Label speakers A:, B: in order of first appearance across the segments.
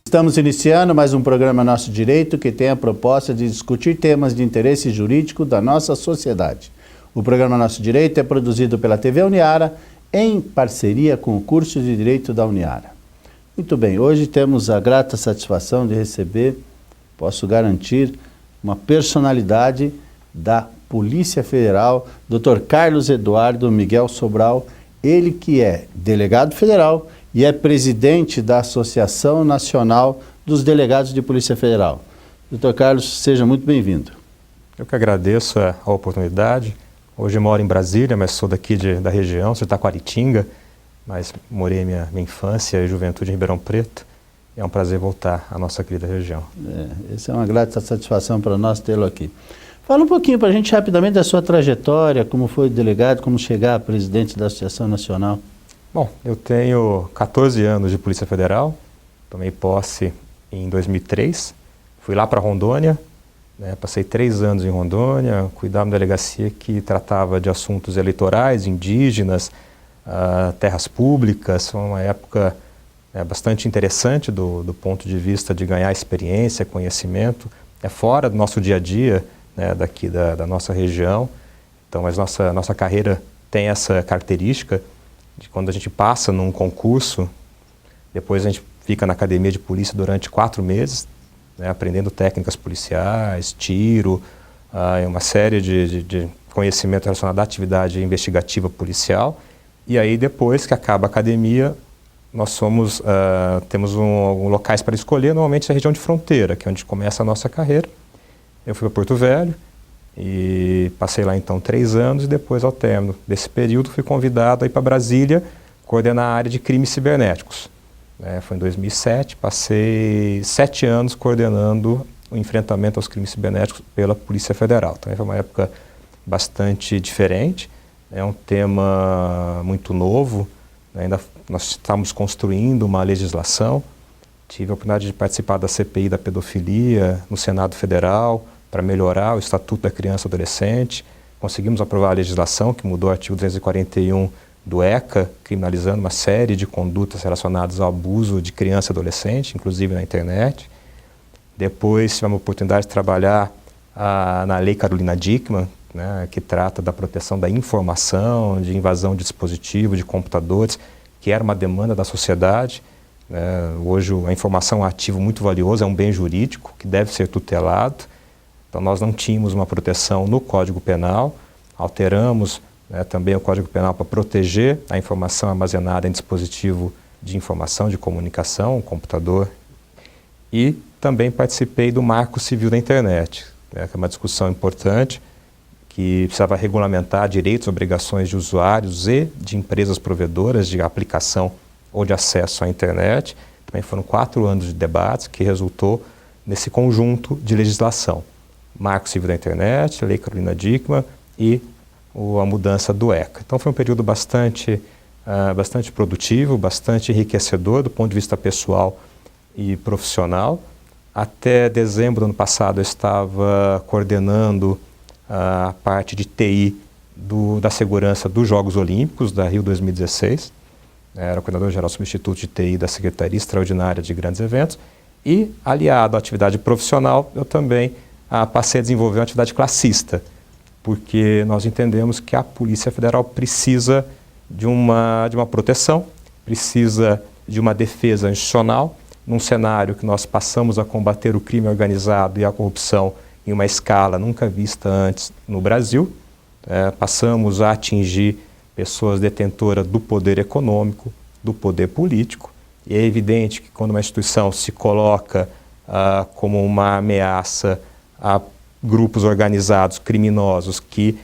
A: Estamos iniciando mais um programa Nosso Direito, que tem a proposta de discutir temas de interesse jurídico da nossa sociedade. O programa Nosso Direito é produzido pela TV Uniara em parceria com o curso de Direito da Uniara. Muito bem, hoje temos a grata satisfação de receber, posso garantir, uma personalidade da Polícia Federal, Dr. Carlos Eduardo Miguel Sobral, ele que é delegado federal e é presidente da Associação Nacional dos Delegados de Polícia Federal. Dr. Carlos, seja muito bem-vindo.
B: Eu que agradeço a oportunidade. Hoje moro em Brasília, mas sou daqui da região, sou de Taquaritinga, mas morei minha infância e juventude em Ribeirão Preto. É um prazer voltar à nossa querida região.
A: Essa é uma grata satisfação para nós tê-lo aqui. Fala um pouquinho para a gente rapidamente da sua trajetória, como foi delegado, como chegar a presidente da Associação Nacional.
B: Bom, eu tenho 14 anos de Polícia Federal, tomei posse em 2003, fui lá para Rondônia, passei 3 anos em Rondônia, cuidava de uma delegacia que tratava de assuntos eleitorais, indígenas, terras públicas. Foi uma época bastante interessante do ponto de vista de ganhar experiência, conhecimento, fora do nosso dia a dia, daqui da nossa região. Então, mas nossa carreira tem essa característica de quando a gente passa num concurso, depois a gente fica na academia de polícia durante 4 meses, aprendendo técnicas policiais, tiro, uma série de conhecimento relacionado à atividade investigativa policial. E aí, depois que acaba a academia, nós temos locais para escolher, normalmente a região de fronteira, que é onde começa a nossa carreira. Eu fui para Porto Velho e passei lá então 3 anos e depois, ao término desse período, fui convidado a ir para Brasília coordenar a área de crimes cibernéticos. Foi em 2007, passei 7 anos coordenando o enfrentamento aos crimes cibernéticos pela Polícia Federal. Então foi uma época bastante diferente, é um tema muito novo, ainda nós estamos construindo uma legislação. Tive a oportunidade de participar da CPI da pedofilia no Senado Federal para melhorar o Estatuto da Criança e Adolescente. Conseguimos aprovar a legislação que mudou o artigo 241 do ECA, criminalizando uma série de condutas relacionadas ao abuso de criança e adolescente, inclusive na internet. Depois tivemos a oportunidade de trabalhar na Lei Carolina Dickmann, que trata da proteção da informação, de invasão de dispositivos, de computadores, que era uma demanda da sociedade. Hoje a informação é um ativo muito valioso, é um bem jurídico que deve ser tutelado. Então nós não tínhamos uma proteção no Código Penal, alteramos também o Código Penal para proteger a informação armazenada em dispositivo de informação, de comunicação, um computador. E também participei do Marco Civil da Internet, que é uma discussão importante, que precisava regulamentar direitos e obrigações de usuários e de empresas provedoras de aplicação ou de acesso à internet. Também foram 4 anos de debates que resultou nesse conjunto de legislação. Marco Civil da Internet, Lei Carolina Dickmann e a mudança do ECA. Então foi um período bastante produtivo, bastante enriquecedor do ponto de vista pessoal e profissional. Até dezembro do ano passado eu estava coordenando a parte de TI da segurança dos Jogos Olímpicos da Rio 2016. Era o coordenador-geral substituto de TI da Secretaria Extraordinária de Grandes Eventos e, aliado à atividade profissional, eu também passei a desenvolver uma atividade classista, porque nós entendemos que a Polícia Federal precisa de uma proteção, precisa de uma defesa institucional, num cenário que nós passamos a combater o crime organizado e a corrupção em uma escala nunca vista antes no Brasil, passamos a atingir pessoas detentoras do poder econômico, do poder político, e é evidente que quando uma instituição se coloca como uma ameaça a grupos organizados criminosos que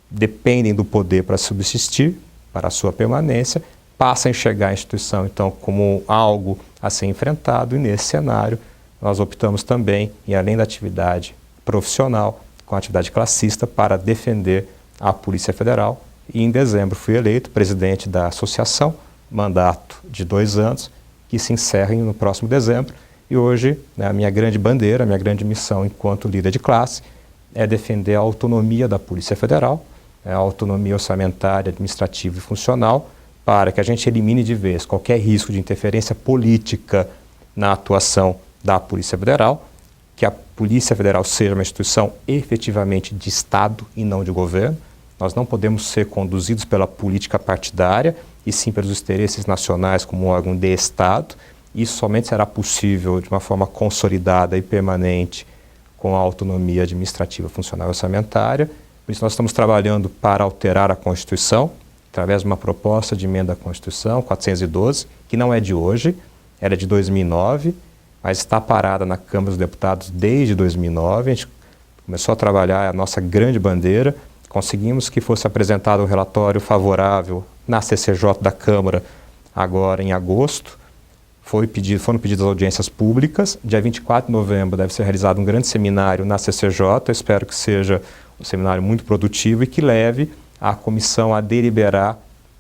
B: dependem do poder para subsistir, para a sua permanência, passa a enxergar a instituição então como algo a ser enfrentado, e nesse cenário nós optamos também, e além da atividade profissional, com a atividade classista para defender a Polícia Federal. E em dezembro fui eleito presidente da associação, mandato de 2 anos, que se encerra no próximo dezembro. E hoje, a minha grande bandeira, a minha grande missão enquanto líder de classe é defender a autonomia da Polícia Federal, a autonomia orçamentária, administrativa e funcional, para que a gente elimine de vez qualquer risco de interferência política na atuação da Polícia Federal, que a Polícia Federal seja uma instituição efetivamente de Estado e não de governo. Nós não podemos ser conduzidos pela política partidária e sim pelos interesses nacionais como um órgão de Estado. Isso somente será possível de uma forma consolidada e permanente com a autonomia administrativa, funcional e orçamentária. Por isso nós estamos trabalhando para alterar a Constituição, através de uma proposta de emenda à Constituição, 412, que não é de hoje, era de 2009, mas está parada na Câmara dos Deputados desde 2009. A gente começou a trabalhar a nossa grande bandeira, conseguimos que fosse apresentado um relatório favorável na CCJ da Câmara agora em agosto. Foram pedidas audiências públicas. Dia 24 de novembro deve ser realizado um grande seminário na CCJ. Eu espero que seja um seminário muito produtivo e que leve a comissão a deliberar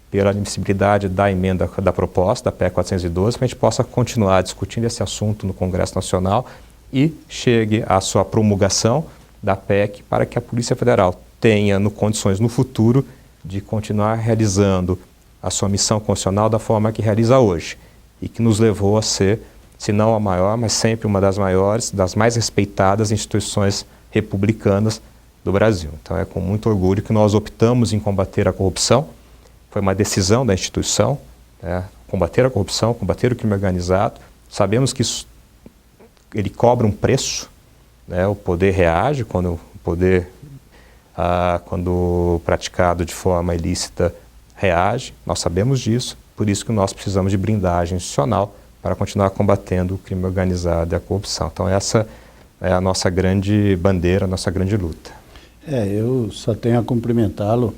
B: pela admissibilidade da emenda da proposta, da PEC 412, para a gente possa continuar discutindo esse assunto no Congresso Nacional e chegue à sua promulgação da PEC para que a Polícia Federal tenha condições no futuro de continuar realizando a sua missão constitucional da forma que realiza hoje e que nos levou a ser, se não a maior, mas sempre uma das maiores, das mais respeitadas instituições republicanas do Brasil. Então é com muito orgulho que nós optamos em combater a corrupção. Foi uma decisão da instituição, combater a corrupção, combater o crime organizado. Sabemos que isso, ele cobra um preço, o poder reage quando o poder, quando praticado de forma ilícita, reage. Nós sabemos disso, por isso que nós precisamos de blindagem institucional para continuar combatendo o crime organizado e a corrupção. Então essa é a nossa grande bandeira, a nossa grande luta.
A: Eu só tenho a cumprimentá-lo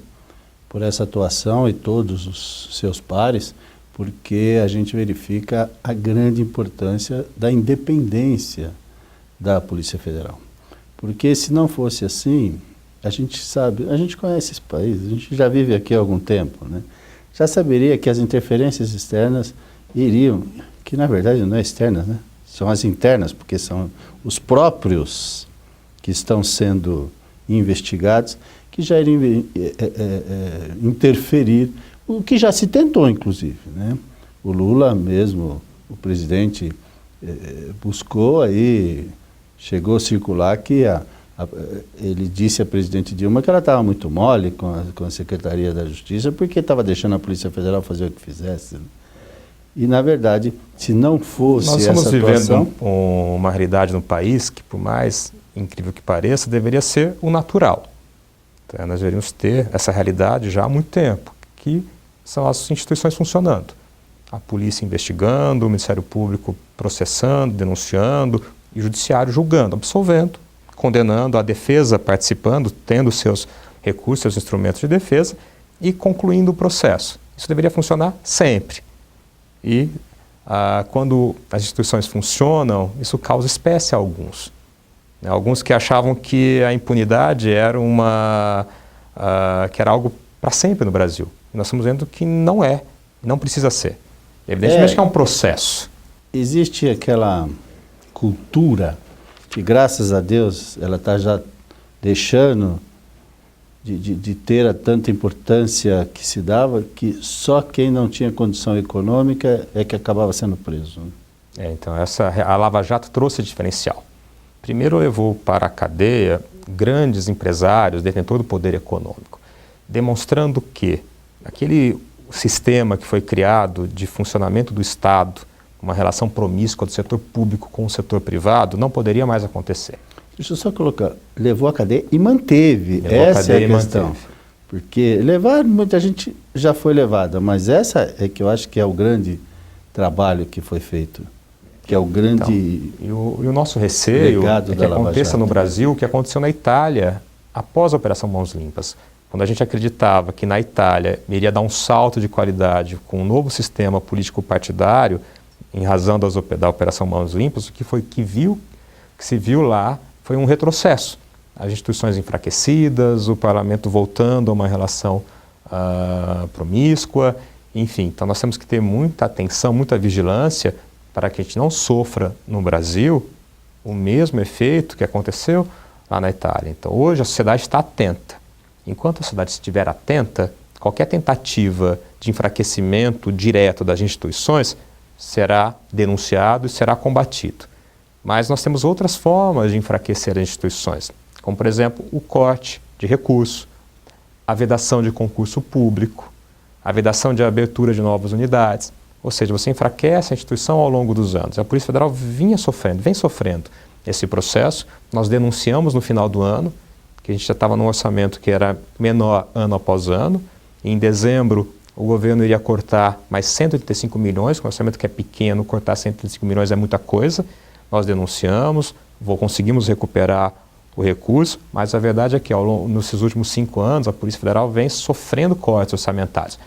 A: por essa atuação e todos os seus pares, porque a gente verifica a grande importância da independência da Polícia Federal. Porque se não fosse assim, a gente sabe, a gente conhece esse país, a gente já vive aqui há algum tempo, né? Já saberia que as interferências externas iriam, que na verdade não é externas, né? São as internas, porque são os próprios que estão sendo investigados, que já iriam interferir, o que já se tentou, inclusive, né? O Lula mesmo, o presidente, buscou aí, chegou a circular que ele disse à presidente Dilma que ela estava muito mole com a Secretaria da Justiça, porque estava deixando a Polícia Federal fazer o que fizesse, né? E, na verdade, se não fosse essa atuação... Nós estamos
B: vivendo uma realidade no país que, por mais incrível que pareça, deveria ser o natural. Então, nós deveríamos ter essa realidade já há muito tempo, que são as instituições funcionando. A polícia investigando, o Ministério Público processando, denunciando, e o Judiciário julgando, absolvendo, condenando, a defesa participando, tendo seus recursos, seus instrumentos de defesa e concluindo o processo. Isso deveria funcionar sempre. E quando as instituições funcionam, isso causa espécie a alguns. Alguns que achavam que a impunidade era que era algo para sempre no Brasil. E nós estamos vendo que não é, não precisa ser. Evidentemente que é um processo.
A: Existe aquela cultura que, graças a Deus, ela está já deixando de ter a tanta importância que se dava, que só quem não tinha condição econômica é que acabava sendo preso, né?
B: Então a Lava Jato trouxe diferencial. Primeiro levou para a cadeia grandes empresários, detentores do poder econômico, demonstrando que aquele sistema que foi criado de funcionamento do Estado, uma relação promíscua do setor público com o setor privado, não poderia mais acontecer.
A: Deixa eu só colocar, levou a cadeia e manteve, essa é a questão. Porque muita gente já foi levada, mas essa é que eu acho que é o grande trabalho que foi feito. Que é o grande
B: e o nosso receio é que aconteça no Brasil o que aconteceu na Itália após a Operação Mãos Limpas. Quando a gente acreditava que na Itália iria dar um salto de qualidade com um novo sistema político partidário, em razão da Operação Mãos Limpas, o que se viu lá foi um retrocesso. As instituições enfraquecidas, o parlamento voltando a uma relação promíscua, enfim. Então nós temos que ter muita atenção, muita vigilância para que a gente não sofra no Brasil o mesmo efeito que aconteceu lá na Itália. Então hoje a sociedade está atenta. Enquanto a sociedade estiver atenta, qualquer tentativa de enfraquecimento direto das instituições será denunciado e será combatido. Mas nós temos outras formas de enfraquecer as instituições, como, por exemplo, o corte de recurso, a vedação de concurso público, a vedação de abertura de novas unidades. Ou seja, você enfraquece a instituição ao longo dos anos. A Polícia Federal vem sofrendo esse processo. Nós denunciamos no final do ano, que a gente já estava num orçamento que era menor ano após ano. Em dezembro, o governo iria cortar mais 135 milhões, com um orçamento que é pequeno, cortar 135 milhões é muita coisa. Nós denunciamos, conseguimos recuperar o recurso, mas a verdade é que nesses últimos 5 anos a Polícia Federal vem sofrendo cortes orçamentários.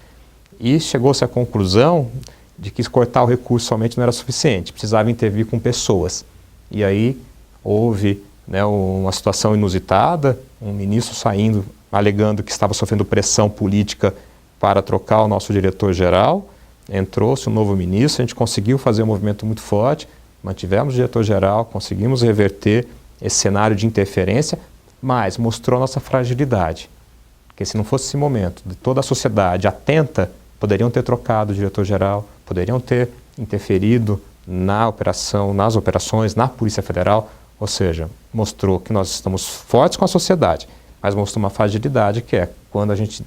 B: E chegou-se à conclusão de que cortar o recurso somente não era suficiente, precisava intervir com pessoas. E aí houve uma situação inusitada, um ministro saindo, alegando que estava sofrendo pressão política para trocar o nosso diretor-geral. Entrou-se um novo ministro, a gente conseguiu fazer um movimento muito forte, mantivemos o diretor-geral, conseguimos reverter esse cenário de interferência, mas mostrou nossa fragilidade. Porque se não fosse esse momento de toda a sociedade atenta, poderiam ter trocado o diretor-geral, poderiam ter interferido nas operações, na Polícia Federal, ou seja, mostrou que nós estamos fortes com a sociedade, mas mostrou uma fragilidade que é quando a gente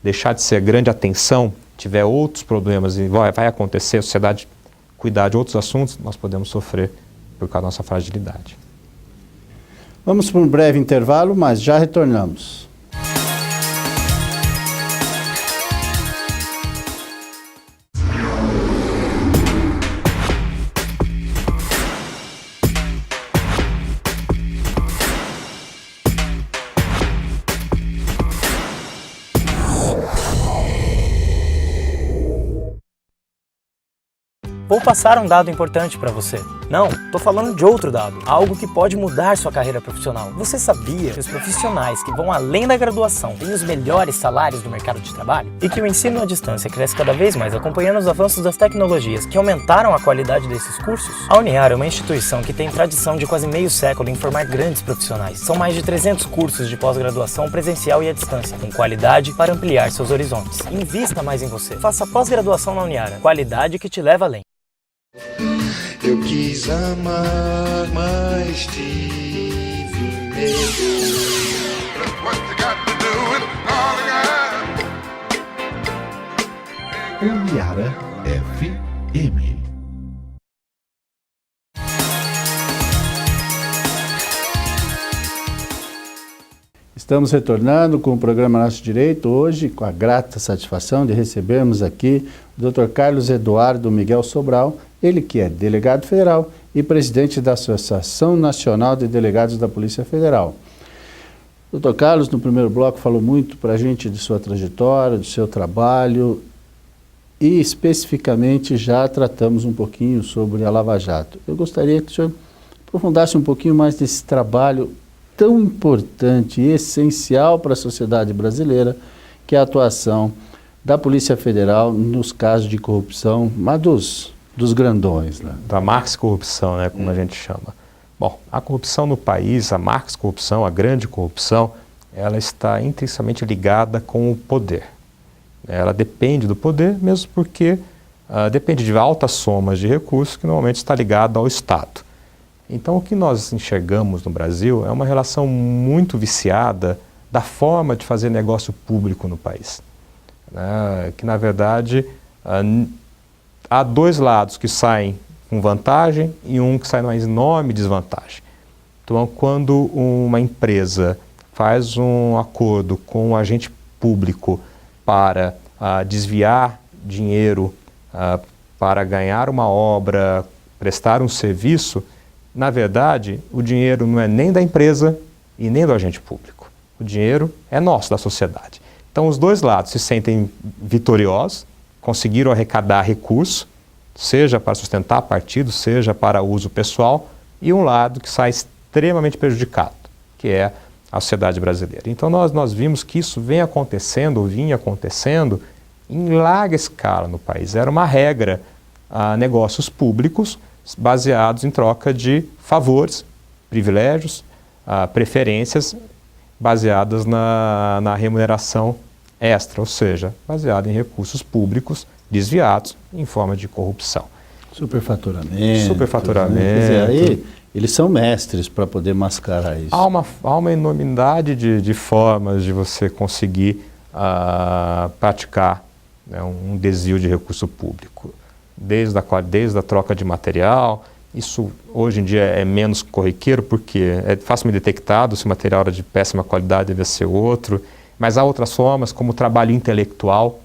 B: deixar de ser grande atenção, tiver outros problemas e vai acontecer, a sociedade cuidar de outros assuntos, nós podemos sofrer por causa da nossa fragilidade.
A: Vamos para um breve intervalo, mas já retornamos.
C: Vou passar um dado importante para você. Não, tô falando de outro dado, algo que pode mudar sua carreira profissional. Você sabia que os profissionais que vão além da graduação têm os melhores salários do mercado de trabalho? E que o ensino à distância cresce cada vez mais acompanhando os avanços das tecnologias que aumentaram a qualidade desses cursos? A Uniara é uma instituição que tem tradição de quase meio século em formar grandes profissionais. São mais de 300 cursos de pós-graduação presencial e à distância, com qualidade para ampliar seus horizontes. Invista mais em você. Faça pós-graduação na Uniara. Qualidade que te leva além.
D: Eu quis amar, mas tive medo.
E: Uniara FM.
A: Estamos retornando com o programa Nosso Direito, hoje com a grata satisfação de recebermos aqui o Dr. Carlos Eduardo Miguel Sobral, ele que é delegado federal e presidente da Associação Nacional de Delegados da Polícia Federal. Dr. Carlos, no primeiro bloco, falou muito para a gente de sua trajetória, do seu trabalho e especificamente já tratamos um pouquinho sobre a Lava Jato. Eu gostaria que o senhor aprofundasse um pouquinho mais desse trabalho tão importante e essencial para a sociedade brasileira, que é a atuação da Polícia Federal nos casos de corrupção, mas dos grandões. Né?
B: Da Marx corrupção, né, como a gente chama. Bom, a corrupção no país, a Marx corrupção, a grande corrupção, ela está intrinsecamente ligada com o poder. Ela depende do poder, mesmo porque depende de altas somas de recursos que normalmente está ligado ao Estado. Então, o que nós enxergamos no Brasil é uma relação muito viciada da forma de fazer negócio público no país. Né? Que, na verdade, há dois lados que saem com vantagem e um que sai numa enorme desvantagem. Então, quando uma empresa faz um acordo com um agente público para desviar dinheiro para ganhar uma obra, prestar um serviço, na verdade, o dinheiro não é nem da empresa e nem do agente público. O dinheiro é nosso, da sociedade. Então, os dois lados se sentem vitoriosos, conseguiram arrecadar recursos, seja para sustentar partido, seja para uso pessoal, e um lado que sai extremamente prejudicado, que é a sociedade brasileira. Então, nós vimos que isso vem acontecendo, ou vinha acontecendo, em larga escala no país. Era uma regra a negócios públicos baseados em troca de favores, privilégios, preferências baseadas na remuneração extra, ou seja, baseado em recursos públicos desviados em forma de corrupção.
A: Superfaturamento.
B: Superfaturamento.
A: Né? Quer dizer, aí eles são mestres para poder mascarar isso.
B: Há uma enormidade de formas de você conseguir praticar, né, um desvio de recurso público. Desde a troca de material, isso hoje em dia é menos corriqueiro porque é facilmente detectado se o material era de péssima qualidade, deve ser outro, mas há outras formas, como o trabalho intelectual.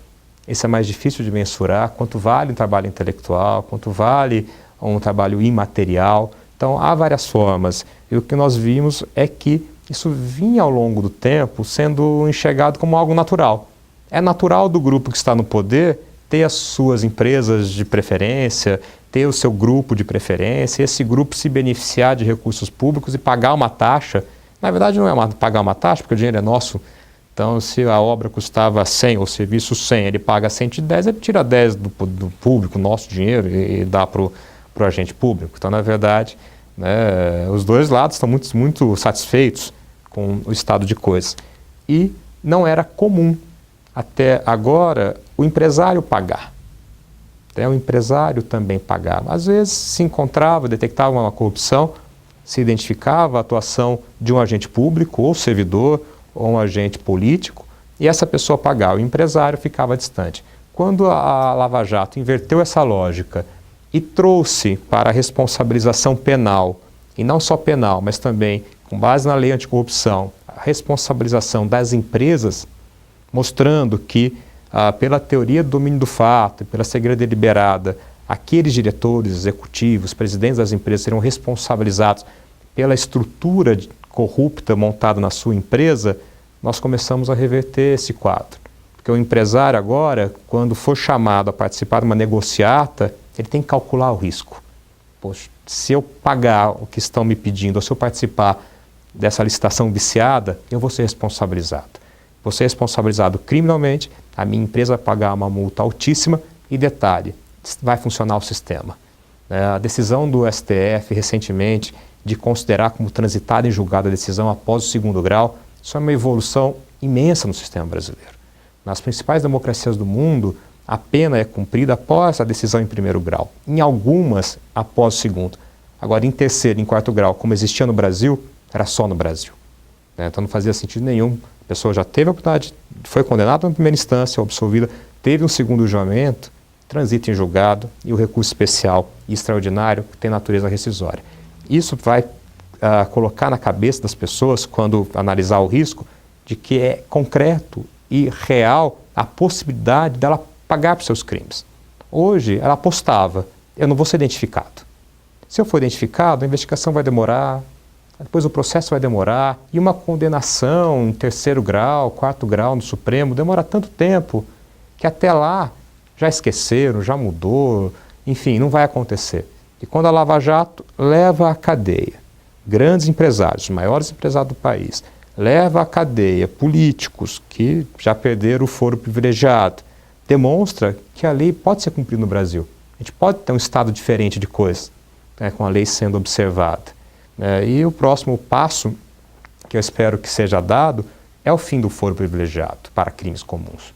B: Esse é mais difícil de mensurar, quanto vale um trabalho intelectual, quanto vale um trabalho imaterial. Então, há várias formas. E o que nós vimos é que isso vinha ao longo do tempo sendo enxergado como algo natural. É natural do grupo que está no poder ter as suas empresas de preferência, ter o seu grupo de preferência, esse grupo se beneficiar de recursos públicos e pagar uma taxa. Na verdade, não é pagar uma taxa, porque o dinheiro é nosso. Então, se a obra custava 100, ou o serviço 100, ele paga 110, ele tira 10 do público, nosso dinheiro, e dá para o agente público. Então, na verdade, né, os dois lados estão muito satisfeitos com o estado de coisas. E não era comum, até agora, o empresário pagar. Até o empresário também pagava. Às vezes se encontrava, detectava uma corrupção, se identificava a atuação de um agente público, ou servidor, ou um agente político, e essa pessoa pagava, o empresário ficava distante. Quando a Lava Jato inverteu essa lógica e trouxe para a responsabilização penal, e não só penal, mas também, com base na lei anticorrupção, a responsabilização das empresas, mostrando que, pela teoria do domínio do fato, pela segredo deliberada, aqueles diretores, executivos, presidentes das empresas serão responsabilizados pela estrutura corrupta montada na sua empresa, nós começamos a reverter esse quadro. Porque o empresário agora, quando for chamado a participar de uma negociata, ele tem que calcular o risco. Poxa, se eu pagar o que estão me pedindo, ou se eu participar dessa licitação viciada, eu vou ser responsabilizado. Vou ser responsabilizado criminalmente, a minha empresa vai pagar uma multa altíssima e, detalhe, vai funcionar o sistema. A decisão do STF recentemente de considerar como transitada em julgado a decisão após o segundo grau, isso é uma evolução imensa no sistema brasileiro. Nas principais democracias do mundo, a pena é cumprida após a decisão em primeiro grau, em algumas após o segundo. Agora, em terceiro e em quarto grau, como existia no Brasil, era só no Brasil. Então não fazia sentido nenhum. A pessoa já teve a oportunidade, foi condenada na primeira instância, absolvida, teve um segundo julgamento, transita em julgado e o recurso especial e extraordinário que tem natureza rescisória. Isso vai colocar na cabeça das pessoas, quando analisar o risco, de que é concreto e real a possibilidade dela pagar por seus crimes. Hoje, ela apostava, eu não vou ser identificado. Se eu for identificado, a investigação vai demorar, depois o processo vai demorar, e uma condenação em terceiro grau, quarto grau no Supremo, demora tanto tempo que até lá já esqueceram, já mudou, enfim, não vai acontecer. E quando a Lava Jato leva à cadeia grandes empresários, os maiores empresários do país, leva à cadeia políticos que já perderam o foro privilegiado, demonstra que a lei pode ser cumprida no Brasil. A gente pode ter um estado diferente de coisas, né, com a lei sendo observada. E o próximo passo, que eu espero que seja dado, é o fim do foro privilegiado para crimes comuns.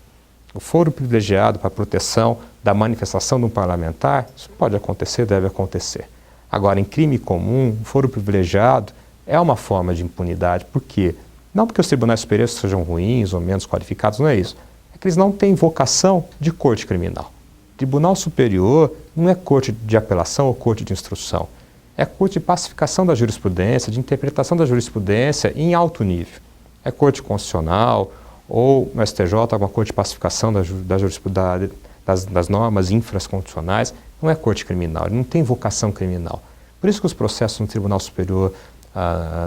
B: O foro privilegiado para a proteção da manifestação de um parlamentar, isso pode acontecer, deve acontecer. Agora, em crime comum, o foro privilegiado é uma forma de impunidade. Por quê? Não porque os tribunais superiores sejam ruins ou menos qualificados, não é isso. É que eles não têm vocação de corte criminal. Tribunal Superior não é corte de apelação ou corte de instrução. É corte de pacificação da jurisprudência, de interpretação da jurisprudência em alto nível. É corte constitucional ou no STJ, alguma corte de pacificação das normas infraconstitucionais. Não é corte criminal, ele não tem vocação criminal. Por isso que os processos no Tribunal Superior,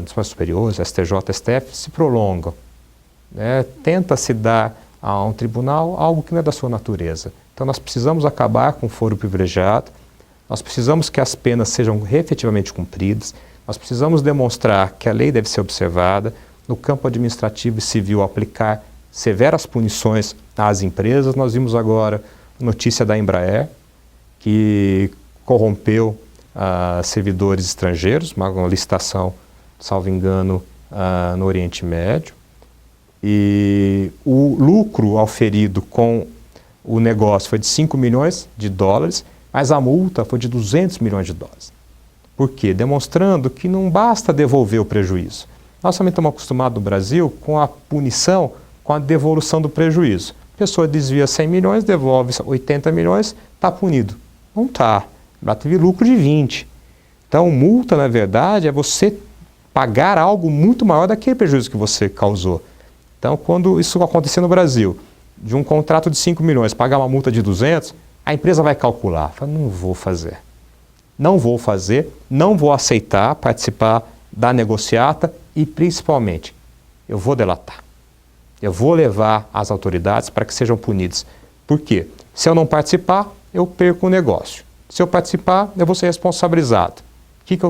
B: nos tribunais superiores, STJ, STF, se prolongam. Tenta-se dar a um tribunal algo que não é da sua natureza. Então nós precisamos acabar com o foro privilegiado, nós precisamos que as penas sejam efetivamente cumpridas, nós precisamos demonstrar que a lei deve ser observada, no campo administrativo e civil aplicar severas punições às empresas. Nós vimos agora notícia da Embraer, que corrompeu servidores estrangeiros, uma licitação, salvo engano, no Oriente Médio. E o lucro auferido com o negócio foi de $5 milhões, Mas a multa foi de 200 milhões de dólares. Por quê? Demonstrando que não basta devolver o prejuízo. Nós também estamos acostumados no Brasil com a punição, com a devolução do prejuízo. A pessoa desvia 100 milhões, devolve 80 milhões, está punido. Não está. Ela teve lucro de 20. Então, multa, na verdade, é você pagar algo muito maior daquele prejuízo que você causou. Então, quando isso acontecer no Brasil, de um contrato de 5 milhões, pagar uma multa de 200, a empresa vai calcular. Fala, não vou fazer. Não vou fazer, não vou aceitar participar da negociata e, principalmente, eu vou delatar. Eu vou levar as autoridades para que sejam punidas. Por quê? Se eu não participar, eu perco o negócio. Se eu participar, eu vou ser responsabilizado.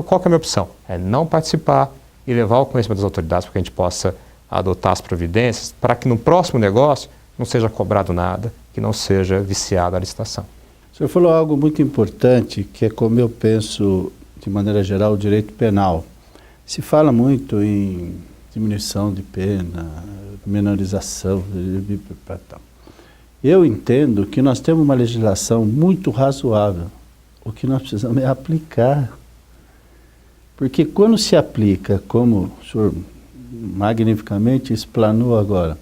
B: Qual que é a minha opção? É não participar e levar o conhecimento das autoridades para que a gente possa adotar as providências para que no próximo negócio não seja cobrado nada, que não seja viciada a licitação.
A: O senhor falou algo muito importante, que é como eu penso, de maneira geral, o direito penal. Se fala muito em diminuição de pena, menorização. Eu entendo que nós temos uma legislação muito razoável. O que nós precisamos é aplicar. Porque quando se aplica, como o senhor magnificamente explanou agora,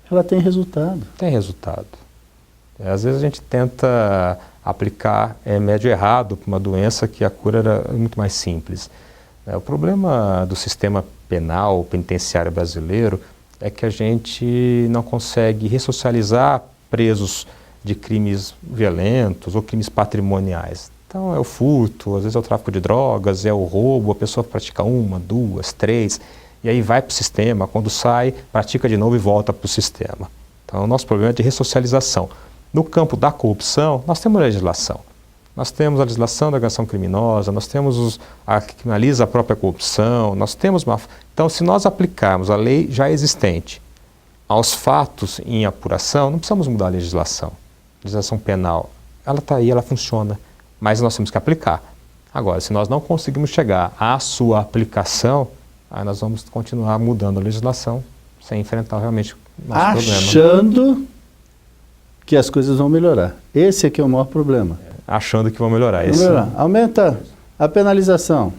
A: ela tem resultado.
B: Tem resultado. Às vezes a gente tenta aplicar remédio errado para uma doença que a cura era muito mais simples. O problema do sistema penal, penitenciário brasileiro, é que a gente não consegue ressocializar presos de crimes violentos ou crimes patrimoniais. Então é o furto, às vezes é o tráfico de drogas, é o roubo, a pessoa pratica 1, 2, 3, e aí vai para o sistema, quando sai, pratica de novo e volta para o sistema. Então o nosso problema é de ressocialização. No campo da corrupção, nós temos legislação. Nós temos a legislação da organização criminosa, nós temos a que criminaliza a própria corrupção, nós temos uma... Então, se nós aplicarmos a lei já existente aos fatos em apuração, não precisamos mudar a legislação. A legislação penal, ela está aí, ela funciona, mas nós temos que aplicar. Agora, se nós não conseguimos chegar à sua aplicação, aí nós vamos continuar mudando a legislação sem enfrentar realmente o nosso problema.
A: Achando que as coisas vão melhorar. Esse é que é o maior problema.
B: Achando que vão melhorar.
A: Aumenta a penalização.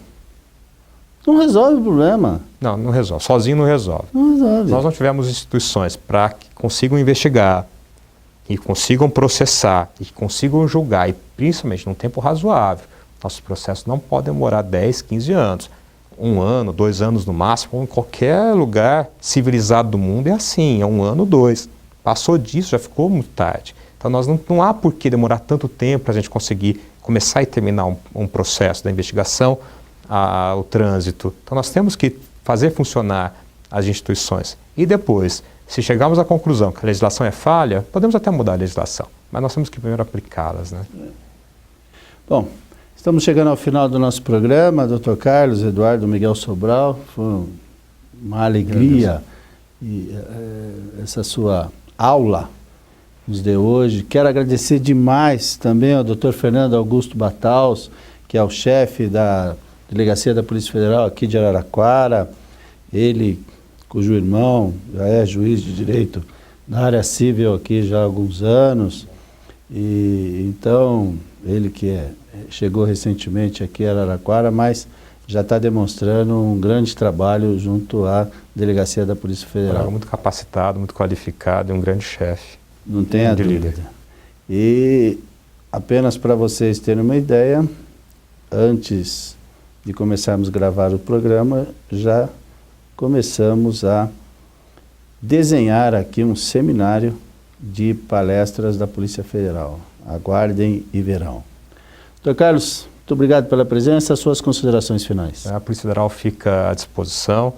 A: Não resolve o problema.
B: Não, não resolve. Sozinho não resolve.
A: Não resolve.
B: Nós não tivemos instituições para que consigam investigar, que consigam processar, e que consigam julgar, e principalmente num tempo razoável. Nossos processos não podem demorar 10, 15 anos. 1 ano, 2 anos no máximo. Em qualquer lugar civilizado do mundo é assim, é 1 ano, 2. Passou disso, já ficou muito tarde. Então não há por que demorar tanto tempo para a gente conseguir começar e terminar um processo da investigação, o trânsito. Então nós temos que fazer funcionar as instituições. E depois, se chegarmos à conclusão que a legislação é falha, podemos até mudar a legislação, mas nós temos que primeiro aplicá-las, né?
A: Bom, estamos chegando ao final do nosso programa. Dr. Carlos Eduardo Miguel Sobral, foi uma alegria essa sua aula nos deu hoje. Quero agradecer demais também ao Dr. Fernando Augusto Bataus, que é o chefe da Delegacia da Polícia Federal aqui de Araraquara, ele cujo irmão já é juiz de direito na área civil aqui já há alguns anos, e então ele que chegou recentemente aqui em Araraquara, mas já está demonstrando um grande trabalho junto à Delegacia da Polícia Federal.
B: Muito capacitado, muito qualificado e um grande chefe.
A: Não tenha dúvida. E apenas para vocês terem uma ideia, antes de começarmos a gravar o programa, já começamos a desenhar aqui um seminário de palestras da Polícia Federal. Aguardem e verão. Dr. Carlos, muito obrigado pela presença. Suas considerações finais.
B: A Polícia Federal fica à disposição.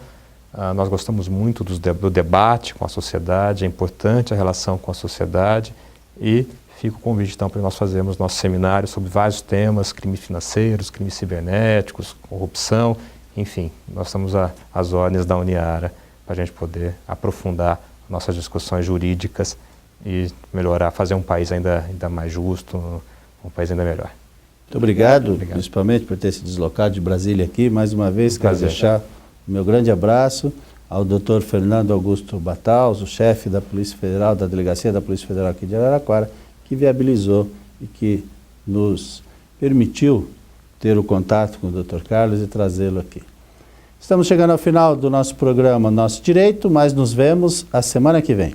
B: Nós gostamos muito do debate com a sociedade, é importante a relação com a sociedade e fica o convite então para nós fazermos nosso seminário sobre vários temas, crimes financeiros, crimes cibernéticos, corrupção, enfim, nós estamos às ordens da Uniara para a gente poder aprofundar nossas discussões jurídicas e melhorar, fazer um país ainda mais justo, um país ainda melhor.
A: Muito obrigado, principalmente por ter se deslocado de Brasília aqui. Mais uma vez, quero deixar o meu grande abraço ao Dr. Fernando Augusto Bataus, o chefe da Polícia Federal, da Delegacia da Polícia Federal aqui de Araraquara, que viabilizou e que nos permitiu ter o contato com o Dr. Carlos e trazê-lo aqui. Estamos chegando ao final do nosso programa Nosso Direito, mas nos vemos a semana que vem.